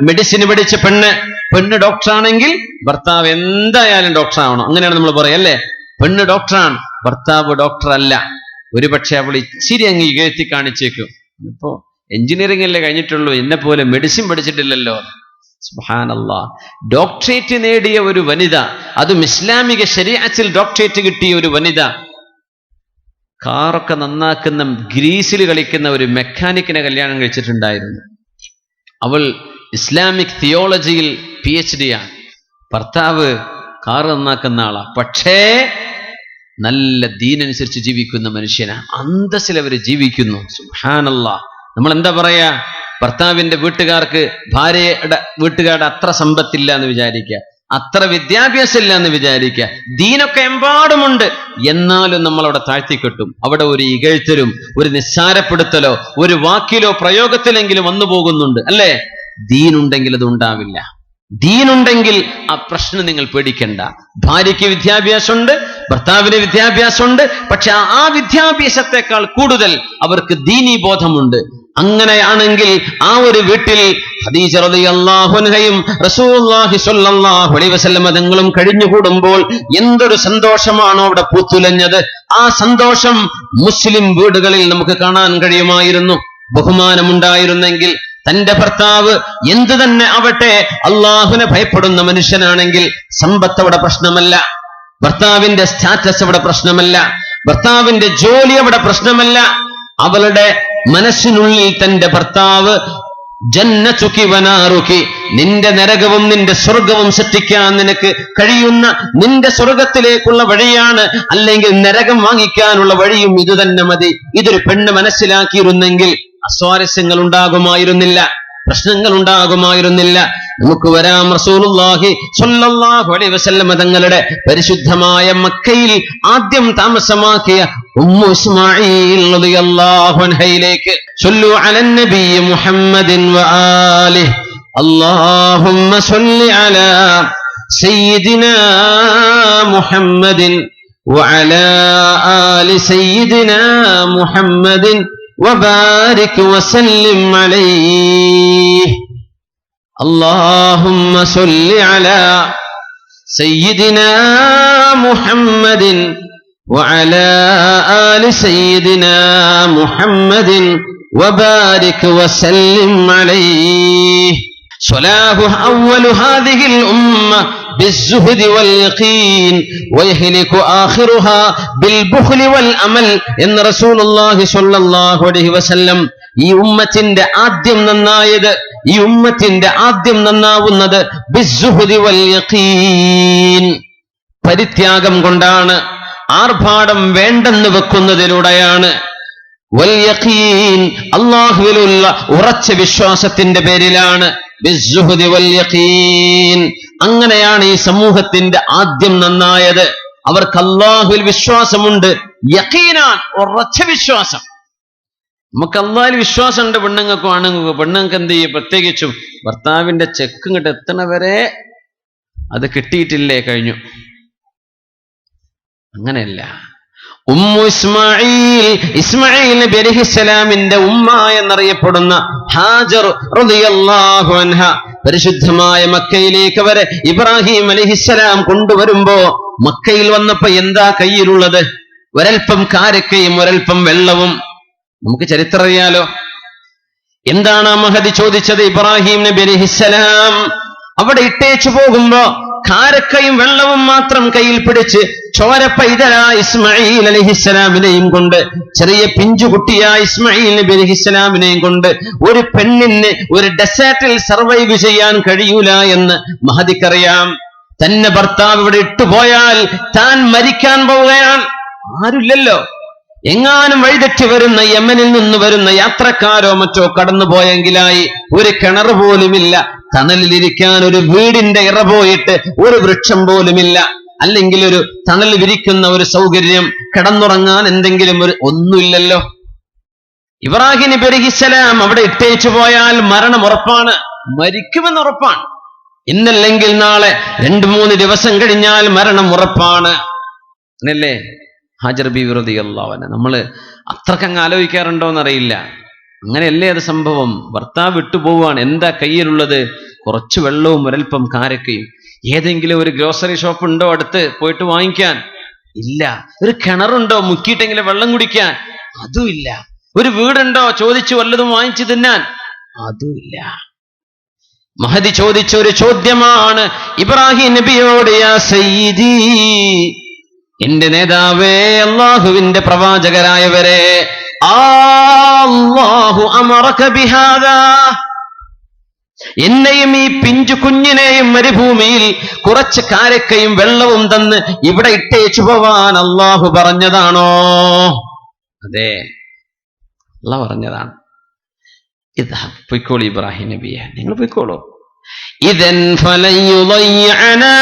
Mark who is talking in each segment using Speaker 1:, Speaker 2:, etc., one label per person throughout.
Speaker 1: Medicine പഠിച്ച പെണ്ണ് ഡോക്ടറാണെങ്കിൽ ഭർത്താവ് എന്തായാലും ഡോക്ടറാവണം. അങ്ങനെയാണ് നമ്മൾ പറയാം അല്ലേ? പെണ്ണ് ഡോക്ടറാണ്, ഭർത്താവ് ഡോക്ടർ അല്ല. ഒരുപക്ഷെ അവൾ ഇച്ചിരി അങ്ങ് ഇകഴ്ത്തി കാണിച്ചേക്കും. ഇപ്പോ എഞ്ചിനീയറിംഗ് അല്ലേ കഴിഞ്ഞിട്ടുള്ളൂ, എന്നെ പോലെ മെഡിസിൻ പഠിച്ചിട്ടില്ലല്ലോ. സുബ്ഹാനല്ലാഹ്. ഡോക്ടറേറ്റ് നേടിയ ഒരു വനിത, അതും ഇസ്ലാമിക ശരീഅത്തിൽ ഡോക്ടറേറ്റ് കിട്ടിയ ഒരു വനിത, കാറൊക്കെ നന്നാക്കുന്ന ഗ്രീസിൽ കളിക്കുന്ന ഒരു മെക്കാനിക്കിനെ കല്യാണം കഴിച്ചിട്ടുണ്ടായിരുന്നു. അവൾ ഇസ്ലാമിക് തിയോളജിയിൽ PhD ആണ്. ഭർത്താവ് കാർ നന്നാക്കുന്ന ആളാ. പക്ഷേ നല്ല ദീനനുസരിച്ച് ജീവിക്കുന്ന മനുഷ്യനാ, അന്തസ്സിൽ അവർ ജീവിക്കുന്നു. സുബ്ഹാനല്ലാഹ്. നമ്മൾ എന്താ പറയാ, ഭർത്താവിന്റെ വീട്ടുകാർക്ക് ഭാര്യയുടെ വീട്ടുകാരുടെ അത്ര സമ്പത്തില്ല എന്ന് വിചാരിക്കുക, അത്ര വിദ്യാഭ്യാസം ഇല്ല എന്ന് വിചാരിക്കുക, ദീനൊക്കെ എമ്പാടുമുണ്ട്, എന്നാലും നമ്മളവിടെ താഴ്ത്തിക്കെട്ടും. അവിടെ ഒരു ഇകഴ്ത്തലും ഒരു നിസ്സാരപ്പെടുത്തലോ ഒരു വാക്കിലോ പ്രയോഗത്തിലെങ്കിലും വന്നു പോകുന്നുണ്ട് അല്ലേ? ദീനുണ്ടെങ്കിൽ അത് ഉണ്ടാവില്ല. ദീനുണ്ടെങ്കിൽ ആ പ്രശ്നം നിങ്ങൾ പേടിക്കണ്ട. ഭാര്യയ്ക്ക് വിദ്യാഭ്യാസമുണ്ട്, ഭർത്താവിന് വിദ്യാഭ്യാസമുണ്ട്, പക്ഷെ ആ വിദ്യാഭ്യാസത്തെക്കാൾ കൂടുതൽ അവർക്ക് ദീനീ ബോധമുണ്ട്. അങ്ങനെയാണെങ്കിൽ ആ ഒരു വീട്ടിൽ ഖദീജ റളിയല്ലാഹു അൻഹയും റസൂലുള്ളാഹി സ്വല്ലല്ലാഹു അലൈഹി വസല്ലം തങ്ങളും കഴിഞ്ഞുകൂടുമ്പോൾ എന്തൊരു സന്തോഷമാണോ അവിടെ പൂത്തുലഞ്ഞത്. ആ സന്തോഷം മുസ്ലിം വീടുകളിൽ നമുക്ക് കാണാൻ കഴിയുമായിരുന്നു. ബഹുമാനമുണ്ടായിരുന്നെങ്കിൽ, തന്റെ ഭർത്താവ് എന്തു തന്നെ ആവട്ടെ അള്ളാഹുവിനെ ഭയപ്പെടുന്ന മനുഷ്യനാണെങ്കിൽ സമ്പത്ത് അവിടെ പ്രശ്നമല്ല, ഭർത്താവിന്റെ സ്റ്റാറ്റസ് അവിടെ പ്രശ്നമല്ല, ഭർത്താവിന്റെ ജോലി അവിടെ പ്രശ്നമല്ല. അവളുടെ മനസ്സിനുള്ളിൽ തന്റെ ഭർത്താവ് ജന്നതുകി വനാറുകി, നിന്റെ നരകവും നിന്റെ സ്വർഗവും സൃഷ്ടിക്കാൻ നിനക്ക് കഴിയുന്ന നിന്റെ സ്വർഗത്തിലേക്കുള്ള വഴിയാണ്, അല്ലെങ്കിൽ നരകം വാങ്ങിക്കാനുള്ള വഴിയും ഇത് തന്നെ മതി. ഇതൊരു പെണ്ണ് മനസ്സിലാക്കിയിരുന്നെങ്കിൽ അസ്വാരസ്യങ്ങൾ ഉണ്ടാകുമായിരുന്നില്ല, പ്രശ്നങ്ങൾ ഉണ്ടാകുമായിരുന്നില്ല. നമുക്ക് വരാം റസൂലുള്ളാഹി സ്വല്ലല്ലാഹു അലൈഹി വസല്ലം തങ്ങളുടെ പരിശുദ്ധമായ മക്കയിൽ ആദ്യം താമസമാക്കിയ ഉമ്മു ഇസ്മാഈൽ റളിയല്ലാഹു അൻഹയിലേക്ക്. സ്വല്ലു അലൻ നബി മുഹമ്മദിൻ വആലിഹി. അല്ലാഹുമ്മ സ്വല്ലി അലാ സയ്യിദിനാ മുഹമ്മദിൻ വഅലാ ആലി സയ്യിദിനാ മുഹമ്മദിൻ وبارك وسلم عليه. اللهم صل على سيدنا محمد وعلى آل سيدنا محمد وبارك وسلم عليه. صلاح أول هذه الأمة بالزهد واليقين ويهلك آخرها بالبخل والأمل. എന്ന് റസൂലുള്ളാഹി സ്വല്ലല്ലാഹു അലൈഹി വസല്ലം ഈ ഉമ്മത്തിന്റെ ആദ്യം നന്നായത്, ഈ ഉമ്മത്തിന്റെ ആദ്യം നന്നാവുന്നത് ബിസ്സുഹ്ദി വൽ യഖീൻ, പരിത്യാഗം കൊണ്ടാണ്, ആർഭാടം വേണ്ടെന്ന് വെക്കുന്നതിലൂടെയാണ്. വൽ യഖീൻ, അല്ലാഹുവിലുള്ള ഉറച്ച വിശ്വാസത്തിന്റെ പേരിലാണ്. ബിസ്സുഹ്ദി വൽ യഖീൻ, അങ്ങനെയാണ് ഈ സമൂഹത്തിന്റെ ആദ്യം നന്നായത്. അവർക്ക് അല്ലാഹുവിൽ വിശ്വാസമുണ്ട്, യഖീനാൻ, ഉറച്ച വിശ്വാസം. നമുക്ക് അല്ലാഹുവിൽ വിശ്വാസമുണ്ട്, പെണ്ണുങ്ങൾക്കും ആണുങ്ങൾക്കും. പെണ്ണുങ്ങൾക്ക് എന്ത് ചെയ്യും, പ്രത്യേകിച്ചും ഭർത്താവിന്റെ ചെക്ക് ഇങ്ങോട്ട് എത്തണവരെ അത് കിട്ടിയിട്ടില്ലേ കഴിഞ്ഞു. അങ്ങനെയല്ല. ഉമ്മു ഇസ്മാഈൽ നബി അലൈഹിസ്സലാമിന്റെ ഉമ്മ എന്നറിയപ്പെടുന്ന ഹാജർ റളിയല്ലാഹു അൻഹ പരിശുദ്ധമായ മക്കയിലേക്ക് വരെ ഇബ്രാഹിം അലൈഹിസ്സലാം കൊണ്ടുവരുമ്പോ, മക്കയിൽ വന്നപ്പോ എന്താ കയ്യിലുള്ളത്? ഒരൽപ്പം കാരക്കയും ഒരൽപ്പം വെള്ളവും. നമുക്ക് ചരിത്രം അറിയാലോ. എന്താണ് ആ മഹദി ചോദിച്ചത്? ഇബ്രാഹിം നബി അലൈഹിസ്സലാം അവിടെ ഇട്ടേച്ചു പോകുമ്പോ കാരക്കയും വെള്ളവും മാത്രം കയ്യിൽ പിടിച്ച് ചോര പൈതല ഇസ്മാഈൽ അലൈഹിസ്സലാമിനെയും കൊണ്ട്, ചെറിയ പിഞ്ചുകുട്ടിയായ ഇസ്മാഈൽ നബി അലൈഹിസ്സലാമിനെയും കൊണ്ട് ഒരു പെണ്ണിന് ഒരു ഡെസേർട്ടിൽ സർവൈവ് ചെയ്യാൻ കഴിയൂല എന്ന് മഹദിക്കറിയാം. തന്നെ ഭർത്താവ് ഇവിടെ ഇട്ടുപോയാൽ താൻ മരിക്കാൻ പോവുകയാണ്. ആരുമില്ലല്ലോ. എങ്ങാനും വഴിതെറ്റി വരുന്ന യമനിൽ നിന്ന് വരുന്ന യാത്രക്കാരോ മറ്റോ കടന്നുപോയെങ്കിലായി. ഒരു കിണർ പോലുമില്ല, തണലിലിരിക്കാൻ ഒരു വീടിന്റെ ഇറ പോയിട്ട് ഒരു വൃക്ഷം പോലുമില്ല, അല്ലെങ്കിൽ ഒരു തണൽ വിരിക്കുന്ന ഒരു സൗകര്യം, കിടന്നുറങ്ങാൻ എന്തെങ്കിലും ഒന്നുമില്ലല്ലോ. ഇബ്രാഹിം നബി അലൈഹിസ്സലാം അവിടെ ഇട്ടേച്ചു പോയാൽ മരണം ഉറപ്പാണ്, മരിക്കുമെന്ന് ഉറപ്പാണ്. ഇന്നല്ലെങ്കിൽ നാളെ 2-3 ദിവസം കഴിഞ്ഞാൽ മരണം ഉറപ്പാണ്. അങ്ങനല്ലേ ഹാജർ ബീവി റളിയല്ലാഹു അൻഹ? നമ്മള് അത്രക്കങ്ങ് ആലോചിക്കാറുണ്ടോന്നറിയില്ല. അങ്ങനെയല്ലേ അത് സംഭവം. ഭർത്താവ് വിട്ടുപോവാണ്. എന്താ കയ്യിലുള്ളത്? കുറച്ച് വെള്ളവും ഒരൽപ്പം കാരക്കയും. ഏതെങ്കിലും ഒരു ഗ്രോസറി ഷോപ്പ് ഉണ്ടോ അടുത്ത് പോയിട്ട് വാങ്ങിക്കാൻ? ഇല്ല. ഒരു കിണറുണ്ടോ മുക്കിയിട്ടെങ്കിലും വെള്ളം കുടിക്കാൻ? അതും ഇല്ല. ഒരു വീടുണ്ടോ ചോദിച്ചു വല്ലതും വാങ്ങിച്ചു തിന്നാൻ? അതുമില്ല. മഹദി ചോദിച്ച ഒരു ചോദ്യമാണ് ഇബ്രാഹിം നബിയോട്, യാ സയ്യിദി, എന്റെ നേതാവേ, അല്ലാഹുവിന്റെ പ്രവാചകരായവരെ, അല്ലാഹു അമറക ബിഹാദാ, എന്നെയും ഈ പിഞ്ചു കുഞ്ഞിനെയും മരുഭൂമിയിൽ കുറച്ച് കാരക്കയും വെള്ളവും തന്ന് ഇവിടെ ഇട്ടേച്ചു പോവാൻ അല്ലാഹു പറഞ്ഞതാണോ? അതെ, അല്ലാഹു പറഞ്ഞതാണ്. ഇതാ പൊയ്ക്കോളൂ ഇബ്രാഹിം നബിയെ, നിങ്ങൾ പൊയ്ക്കോളൂ. ഇദൻ ഫലൻ യുളയ്യഅനാ,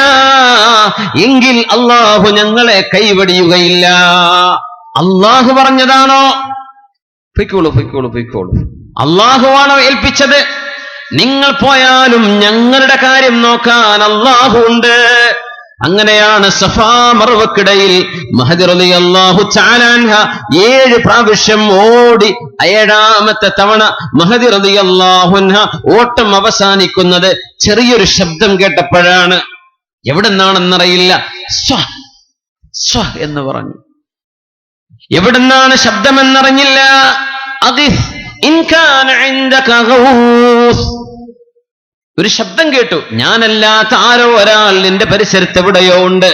Speaker 1: എങ്കിൽ അല്ലാഹു ഞങ്ങളെ കൈവടിയുകയില്ല. അല്ലാഹു പറഞ്ഞതാണോ? പൊയ്ക്കോളൂ, പൊയ്ക്കോളൂ, പൊയ്ക്കോളൂ. അല്ലാഹുവാണോ ഏൽപ്പിച്ചത്? നിങ്ങൾ പോയാലും ഞങ്ങളുടെ കാര്യം നോക്കാൻ അല്ലാഹു ഉണ്ട്. അങ്ങനെയാണ് സഫാ മർവക്കിടയിൽ മഹദി റളിയല്ലാഹു തആല അൻഹ 7 പ്രാവശ്യം ഓടി 7ാമത്തെ തവണ മഹദി റളിയല്ലാഹു അൻഹ ഓട്ടം അവസാനിക്കുന്നത് ചെറിയൊരു ശബ്ദം കേട്ടപ്പോഴാണ്. എവിടെന്നാണെന്നറിയില്ല, സ്വ സ്വ എന്ന് പറഞ്ഞു. എവിടെന്നാണ് ശബ്ദമെന്നറിഞ്ഞില്ല. അഗിസ് ഇൻ കാന ഇൻദക ഗൗസ്, ഒരു ശബ്ദം കേട്ടു. ഞാനല്ലാത്ത ആരോ ഒരാൾ നിന്റെ പരിസരത്ത് എവിടെയോ ഉണ്ട്.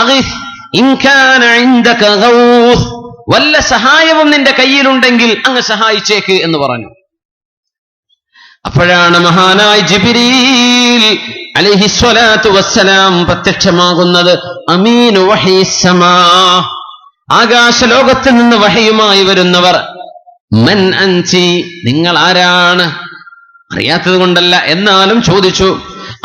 Speaker 1: അഗിസ് ഇൻ കാന ഇൻദക ഗൗസ്, വല്ല സഹായവും നിന്റെ കയ്യിലുണ്ടെങ്കിൽ അങ്ങ് സഹായിച്ചേക്ക് എന്ന് പറഞ്ഞു. അപ്പോഴാണ് മഹാനായ ജിബ്രീൽ അലൈഹിസ്സലാത്തു വസ്സലാം പ്രത്യക്ഷമാകുന്നത്. അമീനു വഹീസ്സമാ, ആകാശലോകത്ത് നിന്ന് വഹയുമായി വരുന്നവർ. മൻ അൻതി, നിങ്ങൾ ആരാണ്? അറിയാത്തത് കൊണ്ടല്ല, എന്നാലും ചോദിച്ചു.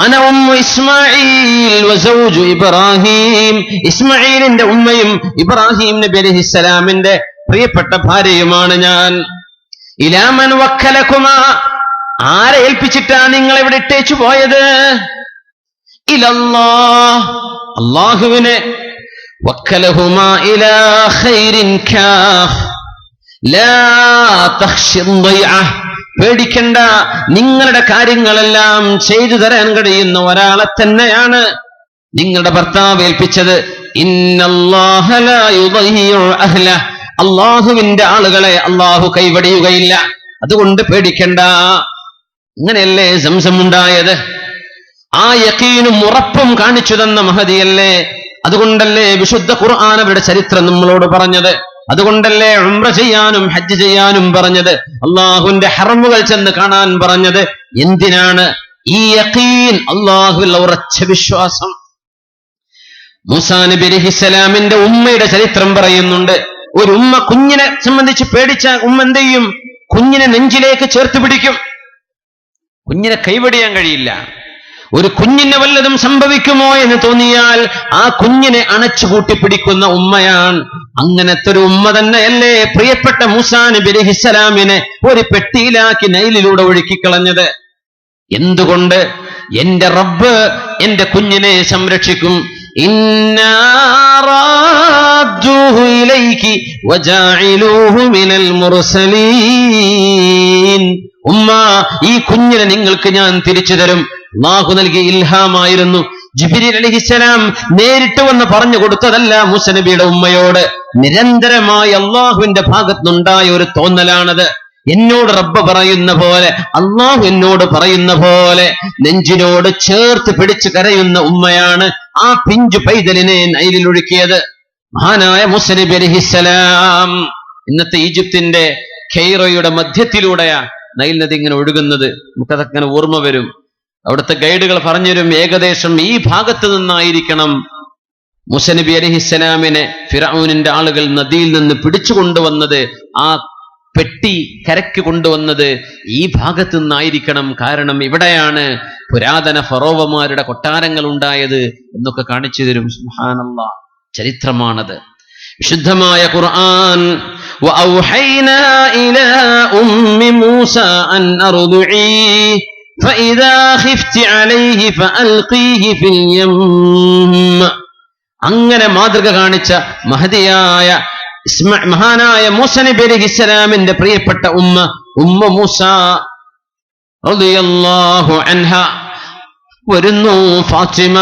Speaker 1: അന ഉമ്മു ഇസ്മാഈൽ വസൗജു ഇബ്രാഹിം, ഇസ്മാഈലിന്റെ ഉമ്മയും ഇബ്രാഹിം നബി അലൈഹിസ്സലാമിന്റെ പ്രിയപ്പെട്ട ഭാര്യയുമാണ് ഞാൻ. ഇലാ മൻ വക്കലകുമാ, ആരെ ഏൽപ്പിച്ചിട്ടാ നിങ്ങൾ ഇവിടെ ഇട്ടേച്ചു പോയത്? ഇലല്ലാഹ്, അല്ലാഹുവിനെ. വക്കലഹുമാ ഇലാ ഖൈരിൻ കാഫ് ലാ തഖ്ശി ദൈഅ, പേടിക്കണ്ട, നിങ്ങളുടെ കാര്യങ്ങളെല്ലാം ചെയ്തു തരാൻ കഴിയുന്ന ഒരാളെ തന്നെയാണ് നിങ്ങളുടെ ഭർത്താവ് ഏൽപ്പിച്ചത്. ഇന്നല്ലാഹ ലാ യുദയ്യിഉ അഹ്ല, അല്ലാഹുവിന്റെ ആളുകളെ അല്ലാഹു കൈവടിയുകയില്ല, അതുകൊണ്ട് പേടിക്കണ്ട. ഇങ്ങനെയല്ലേ സംസം ഉണ്ടായത്? ആ യഖീനും ഉറപ്പും കാണിച്ചു തന്ന മഹദിയല്ലേ? അതുകൊണ്ടല്ലേ വിശുദ്ധ ഖുർആൻ അവരുടെ ചരിത്രം നമ്മളോട് പറഞ്ഞത്. അതുകൊണ്ടല്ലേ ഉംറ ചെയ്യാനും ഹജ്ജ് ചെയ്യാനും പറഞ്ഞത്, അള്ളാഹുവിന്റെ ഹറമുകൾ ചെന്ന് കാണാൻ പറഞ്ഞത്. എന്തിനാണ്? ഈ യഖീൻ, അള്ളാഹുവിൽ ഉറച്ച വിശ്വാസം. മൂസാ നബി അലൈഹിസ്സലാമിന്റെ ഉമ്മയുടെ ചരിത്രം പറയുന്നുണ്ട്. ഒരു ഉമ്മ കുഞ്ഞിനെ സംബന്ധിച്ച് പേടിച്ച ഉമ്മ എന്ത് ചെയ്യും? കുഞ്ഞിനെ നെഞ്ചിലേക്ക് ചേർത്ത് പിടിക്കും. കുഞ്ഞിനെ കൈവടിയാൻ കഴിയില്ല. ഒരു കുഞ്ഞിന് വല്ലതും സംഭവിക്കുമോ എന്ന് തോന്നിയാൽ ആ കുഞ്ഞിനെ അണച്ചു കൂട്ടിപ്പിടിക്കുന്ന ഉമ്മയാണ്. അങ്ങനത്തെ ഒരു ഉമ്മ തന്നെയല്ലേ പ്രിയപ്പെട്ട മൂസാ നബി അലൈഹിസ്സലാമിനെ ഒരു പെട്ടിയിലാക്കി നൈലിലൂടെ ഒഴുക്കിക്കളഞ്ഞത്. എന്തുകൊണ്ട്? എന്റെ റബ്ബ് എന്റെ കുഞ്ഞിനെ സംരക്ഷിക്കും. ഇന്നാ റാദ്ദൂഹു ഇലൈകി വജാഇലൂഹു മിനൽ മുർസലീൻ, ഉമ്മ, ഈ കുഞ്ഞിനെ നിങ്ങൾക്ക് ഞാൻ തിരിച്ചു തരും. അല്ലാഹു നൽകിയ ഇൽഹാമായിരുന്നു. ജിബ്രീൽ അലൈഹിസ്സലാം നേരിട്ട് വന്ന് പറഞ്ഞു കൊടുത്തതല്ല മൂസാ നബിയുടെ ഉമ്മയോട്. നിരന്തരമായി അള്ളാഹുവിന്റെ ഭാഗത്തുനിന്നുണ്ടായ ഒരു തോന്നലാണത്. എന്നോട് റബ്ബ് പറയുന്ന പോലെ, അള്ളാഹു എന്നോട് പറയുന്ന പോലെ നെഞ്ചിനോട് ചേർത്ത് പിടിച്ച് കരയുന്ന ഉമ്മയാണ് ആ പിഞ്ചു പൈതലിനെ നൈലിൽ ഒഴുക്കിയത്. മഹാനായ മൂസാ നബി അലൈഹിസ്സലാം. ഇന്നത്തെ ഈജിപ്തിന്റെ കെയ്റോയുടെ മധ്യത്തിലൂടെയാ നൈൽ നദി ഇങ്ങനെ ഒഴുകുന്നത്. നമുക്കതങ്ങനെ ഓർമ്മ വരും. അവിടുത്തെ ഗൈഡുകൾ പറഞ്ഞുതരും, ഏകദേശം ഈ ഭാഗത്ത് നിന്നായിരിക്കണം മൂസാ നബി അലൈഹിസ്സലാമിനെ ഫിർഔനിന്റെ ആളുകൾ നദിയിൽ നിന്ന് പിടിച്ചു കൊണ്ടുവന്നത്. ആ പെട്ടി കരയ്ക്ക് കൊണ്ടുവന്നത് ഈ ഭാഗത്തു നിന്നായിരിക്കണം. കാരണം ഇവിടെയാണ് പുരാതന ഫറോവമാരുടെ കൊട്ടാരങ്ങൾ ഉണ്ടായത് എന്നൊക്കെ കാണിച്ചു തരും. സുബ്ഹാനല്ലാഹ്, ചരിത്രമാണത്. വിശുദ്ധമായ ഖുർആൻ, വഔഹൈനാ ഇലാ ഉമ്മി മൂസാ അൻ അർദിഇ ഫഇദാ ഖിഫ്തി അലൈഹി ഫഅൽഖീഹി ഫിൽ യം, അങ്ങനെ മാതൃക കാണിച്ച മഹദിയായ മഹാനായ മൂസാ നബി അലൈഹിസ്സലാമിന്റെ പ്രിയപ്പെട്ട ഉമ്മ ഉമ്മ മൂസ റളിയല്ലാഹു അൻഹ വരുന്നു. ഫാത്തിമ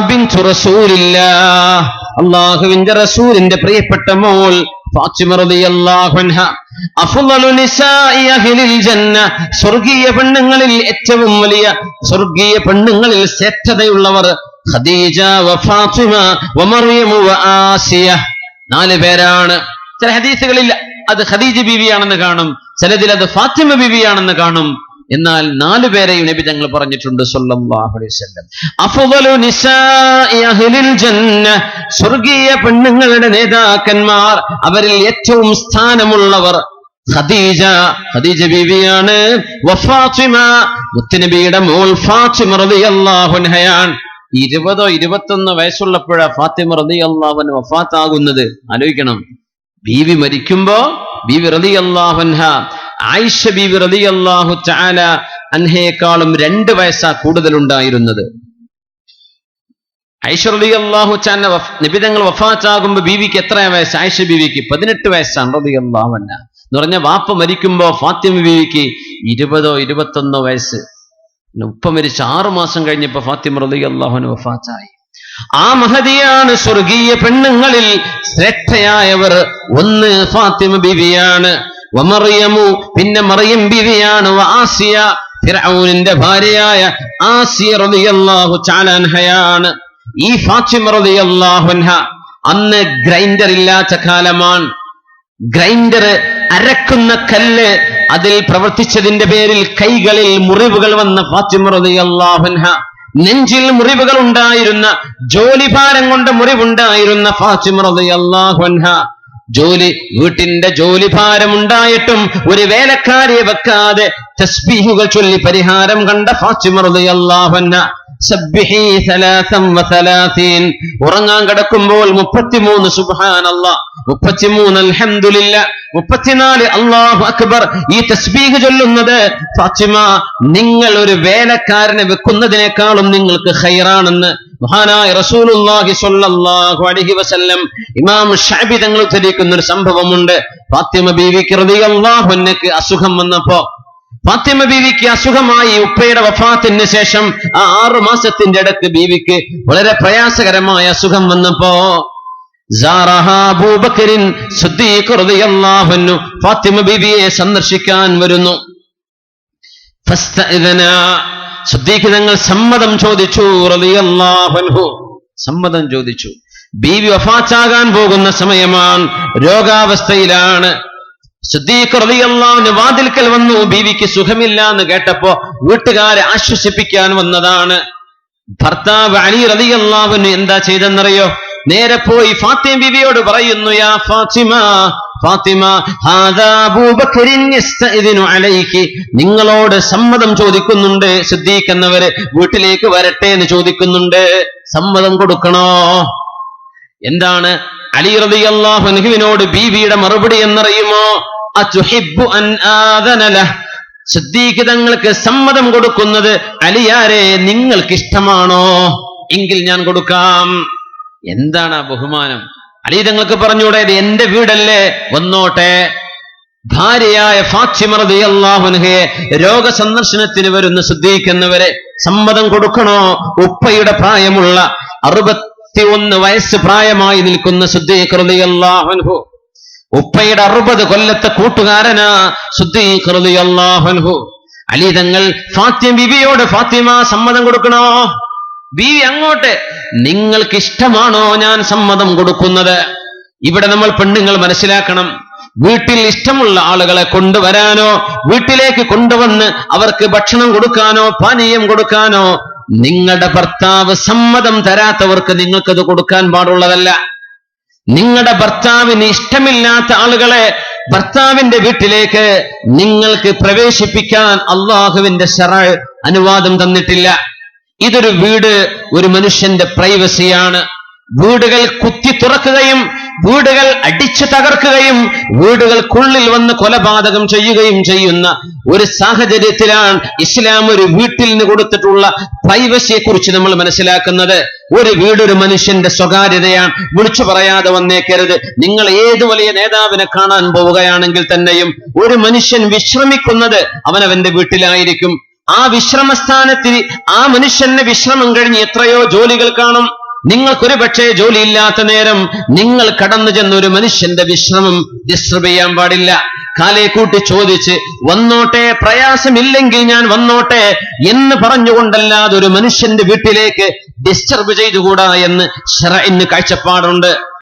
Speaker 1: ബിൻതു റസൂലില്ലാഹ്, അല്ലാഹുവിന്റെ റസൂലിന്റെ പ്രിയപ്പെട്ട മോൾ ഫാത്തിമ റളിയല്ലാഹു അൻഹ. അഫ്ളലു നിസാഇ അഹ്ലിൽ ജന്ന, സ്വർഗീയ പെണ്ണുങ്ങളിൽ ഏറ്റവും വലിയ സ്വർഗീയ പെണ്ണുങ്ങളിൽ ശ്രേഷ്ഠതയുള്ളവർ ഖദീജ വ ഫാത്തിമ വ മറിയം വ ആസിയ. 4 പേരാണ്. ചില ഹദീസുകളിൽ അത് ഖദീജ ബീവിയാണെന്ന് കാണും, ചിലതിൽ അത് ഫാത്തിമ ബീവിയാണെന്ന് കാണും. എന്നാൽ 4 പേരെയും നബി തങ്ങൾ പറഞ്ഞിട്ടുണ്ട് സല്ലല്ലാഹു അലൈഹി വസല്ലം. അഫ്ളലു നിസാഇ അഹ്ലിൽ ജന്ന, സ്വർഗീയ പെണ്ണുങ്ങളുടെ നേതാക്കന്മാർ, അവരിൽ ഏറ്റവും സ്ഥാനമുള്ളവർ ഖദീജ ബീവിയാണ്. വഫാത്തിമ, മുത്തുനബിയുടെ മോൾ ഫാത്തിമ റളിയല്ലാഹു അൻഹയാണ്. 20-21 വയസ്സുള്ളപ്പോഴാ ഫാത്തിമ റളിയല്ലാഹു അൻഹ വഫാത്താകുന്നത്. ആലോചിക്കണം, ബീവി മരിക്കുമ്പോ ബീവി റളിയല്ലാഹു അൻഹ ആയിഷ ബീവി റളിയല്ലാഹു തആല അൻഹയേക്കാളും 2 വയസ്സാ കൂടുതലുണ്ടായിരുന്നത്. ആയിഷ റളിയല്ലാഹു തആല നബി തങ്ങൾ വഫാത്താകുമ്പോ ബീവിക്ക് എത്ര വയസ്സ്? ആയിഷ ബീവിക്ക് 18 വയസ്സാണ് റളിയല്ലാഹു അൻഹ. എന്ന് പറഞ്ഞ വാപ്പ മരിക്കുമ്പോ ഫാത്തിമ ബീവിക്ക് 20-21 വയസ്സ്. ഉപ്പ മരിച്ച 6 മാസം കഴിഞ്ഞപ്പോ ഫാത്തിമ റളിയല്ലാഹു അൻഹ വഫാത്തായി. ആ മഹദിയാണ് സ്വർഗീയ പെണ്ണുങ്ങളിൽ ശ്രേഷ്ഠയായവർ. ഒന്ന് ഫാത്തിമ ബീവിയാണ്. വമറിയമു, പിന്നെ മറിയം ബീവിയാണ്. ആസിയ, ഫിർഔനിന്റെ ഭാര്യയായ ആസിയ റളിയല്ലാഹു തആല അൻഹയാണ്. ഈ ഫാത്തിമ റളിയല്ലാഹു അൻഹ അന്ന് ഗ്രൈൻഡർ ഇല്ലാത്ത കാലമാണ്. ഗ്രൈൻഡർ, അരക്കുന്ന കല്ല്, അതിൽ പ്രവർത്തിച്ചതിന്റെ പേരിൽ കൈകളിൽ മുറിവുകൾ വന്ന ഫാത്തിമ റളിയല്ലാഹു അൻഹ, നെഞ്ചിൽ മുറിവുകൾ ഉണ്ടായിരുന്ന, ജോലിഭാരം കൊണ്ട് മുറിവുണ്ടായിരുന്ന ഫാത്തിമ റളിയല്ലാഹു അൻഹ, വീട്ടിന്റെ ജോലിഭാരമുണ്ടായിട്ടും ഒരു വേലക്കാരിയെ വെക്കാതെ തസ്ബീഹുകൾ ചൊല്ലി പരിഹാരം കണ്ട ഫാത്തിമ റളിയല്ലാഹു അൻഹ, സബ്ബിഹി 33, ഉറങ്ങാൻ കിടക്കുമ്പോൾ 33 സുബ്ഹാനല്ലാഹ്, 33 അൽഹംദുലില്ലാഹ്, 34 അല്ലാഹു അക്ബർ ഈ തസ്ബീഹ് ചൊല്ലുന്നത് ഫാത്തിമ, നിങ്ങൾ ഒരു വേലക്കാരനെ വെക്കുന്നതിനേക്കാളും നിങ്ങൾക്ക് ഖൈറാണെന്ന് മഹാനായ റസൂലുള്ളാഹി സ്വല്ലല്ലാഹു അലൈഹി വസല്ലം. ഇമാം ശഅബി തങ്ങൾ ഉദ്ധരിക്കുന്ന ഒരു സംഭവമുണ്ട്. ഫാത്തിമ ബീവിക്ക് റളിയല്ലാഹു അൻഹയ്ക്ക് അസുഖം വന്നപ്പോ, ഫാത്തിമ ബീവിക്ക് അസുഖമായി. ഉപ്പയുടെ വഫാത്തിന് ശേഷം ആ 6 മാസത്തിന്റെ ഇടയ്ക്ക് ബീവിക്ക് വളരെ പ്രയാസകരമായ അസുഖം വന്നപ്പോ അബൂബക്കറിൻ സിദ്ദീഖ് റളിയല്ലാഹു അൻഹു ഫാത്തിമ ബീവിയെ സന്ദർശിക്കാൻ വരുന്നു. ഫസ്തഅദന, സിദ്ദീഖ് തങ്ങൾ സമ്മതം ചോദിച്ചു റളിയല്ലാഹു അൻഹു, സമ്മതം ചോദിച്ചു. ബീവി വഫാത്താകാൻ പോകുന്ന സമയമാണ്, രോഗാവസ്ഥയിലാണ്. സിദ്ദീഖ് റളിയല്ലാഹു അൻഹു വാതിൽക്കൽ വന്നു. ബീവിക്ക് സുഖമില്ല എന്ന് കേട്ടപ്പോ വീട്ടുകാരെ ആശ്വസിപ്പിക്കാൻ വന്നതാണ്. ഭർത്താവ് അലി റളിയല്ലാഹു അൻഹു എന്താ ചെയ്തെന്നറിയോ? നേരെ പോയി ഫാത്തിമ ബീവിയോട് പറയുന്നു, യാ ഫാത്തിമ, ഫാത്തിമ, ഹാദാ അബൂബക്കറിൻ യസ്തഇദിനു അലൈകി, നിങ്ങളോട് സമ്മതം ചോദിക്കുന്നുണ്ട്. സിദ്ദീഖ് എന്നവര് വീട്ടിലേക്ക് വരട്ടെ എന്ന് ചോദിക്കുന്നുണ്ട്. സമ്മതം കൊടുക്കണോ? എന്താണ് അലി റളിയല്ലാഹു അൻഹുവിനോട് ബീവിയുടെ മറുപടി എന്നറിയുമോ? അതുഹിബ്ബു അൻ ആദന ലഹ്, സിദ്ദീഖ് തങ്ങൾക്ക് സമ്മതം കൊടുക്കുന്നത് അലിയാരെ നിങ്ങൾക്ക് ഇഷ്ടമാണോ? എങ്കിൽ ഞാൻ കൊടുക്കാം. എന്താണ് ആ ബഹുമാനം? അലി തങ്ങൾക്ക് പറഞ്ഞൂടെ, എന്റെ വീടല്ലേ, വന്നോട്ടെ. ഭാര്യയായ ഫാത്തിമ റളിയല്ലാഹു അൻഹയെ രോഗസന്ദർശനത്തിന് വരുന്ന സിദ്ദീഖ് എന്നവരെ സമ്മതം കൊടുക്കണോ? ഉപ്പയുടെ പ്രായമുള്ള 61 വയസ്സ് പ്രായമായി നിൽക്കുന്ന സിദ്ദീഖ് റളിയല്ലാഹു അൻഹു, ഉപ്പയുടെ 60 കൊല്ലത്തെ കൂട്ടുകാരനാ സിദ്ദീഖ് റളിയല്ലാഹു അൻഹു. അലി തങ്ങൾ ഫാത്തിമ ബീവിയോട്, ഫാത്തിമ സമ്മതം കൊടുക്കണോ? ബീവി അങ്ങോട്ട്, നിങ്ങൾക്ക് ഇഷ്ടമാണോ ഞാൻ സമ്മതം കൊടുക്കുന്നത്? ഇവിടെ നമ്മൾ പെണ്ണുങ്ങൾ മനസ്സിലാക്കണം, വീട്ടിൽ ഇഷ്ടമുള്ള ആളുകളെ കൊണ്ടുവരാനോ വീട്ടിലേക്ക് കൊണ്ടുവന്ന് അവർക്ക് ഭക്ഷണം കൊടുക്കാനോ പാനീയം കൊടുക്കാനോ നിങ്ങളുടെ ഭർത്താവ് സമ്മതം തരാത്തവർക്ക് നിങ്ങൾക്കത് കൊടുക്കാൻ പാടുള്ളതല്ല. നിങ്ങളുടെ ഭർത്താവിന് ഇഷ്ടമില്ലാത്ത ആളുകളെ ഭർത്താവിന്റെ വീട്ടിലേക്ക് നിങ്ങൾക്ക് പ്രവേശിപ്പിക്കാൻ അള്ളാഹുവിന്റെ ശറഅ് അനുവാദം തന്നിട്ടില്ല. ഇതൊരു വീട് ഒരു മനുഷ്യന്റെ പ്രൈവസിയാണ്. വീടുകൾ കുത്തി തുറക്കുകയും വീടുകൾ അടിച്ചു തകർക്കുകയും വീടുകൾക്കുള്ളിൽ വന്ന് കൊലപാതകം ചെയ്യുകയും ചെയ്യുന്ന ഒരു സാഹചര്യത്തിലാണ് ഇസ്ലാം ഒരു വീട്ടിൽ കൊടുത്തിട്ടുള്ള പ്രൈവസിയെ കുറിച്ച് നമ്മൾ മനസ്സിലാക്കുന്നത്. ഒരു വീട് ഒരു മനുഷ്യന്റെ സ്വകാര്യതയാണ്. വിളിച്ചു പറയാതെ വന്നേക്കരുത്. നിങ്ങൾ ഏത് വലിയ നേതാവിനെ കാണാൻ പോവുകയാണെങ്കിൽ തന്നെയും ഒരു മനുഷ്യൻ വിശ്രമിക്കുന്നത് അവനവന്റെ വീട്ടിലായിരിക്കും. ആ വിശ്രമസ്ഥാനത്തിൽ ആ മനുഷ്യന് വിശ്രമം കഴിഞ്ഞ് എത്രയോ ജോലികൾ കാണും. നിങ്ങൾക്കൊരു പക്ഷേ ജോലിയില്ലാത്ത നേരം നിങ്ങൾ കടന്നു ചെന്ന ഒരു മനുഷ്യന്റെ വിശ്രമം ഡിസ്റ്റർബ് ചെയ്യാൻ പാടില്ല. കാലേ കൂട്ടി ചോദിച്ച് വന്നോട്ടെ, പ്രയാസമില്ലെങ്കിൽ ഞാൻ വന്നോട്ടെ എന്ന് പറഞ്ഞുകൊണ്ടല്ലാതെ ഒരു മനുഷ്യന്റെ വീട്ടിലേക്ക് ഡിസ്റ്റർബ് ചെയ്തുകൂടാ എന്ന് ശറഇന് കാഴ്ചപ്പാടുണ്ട്.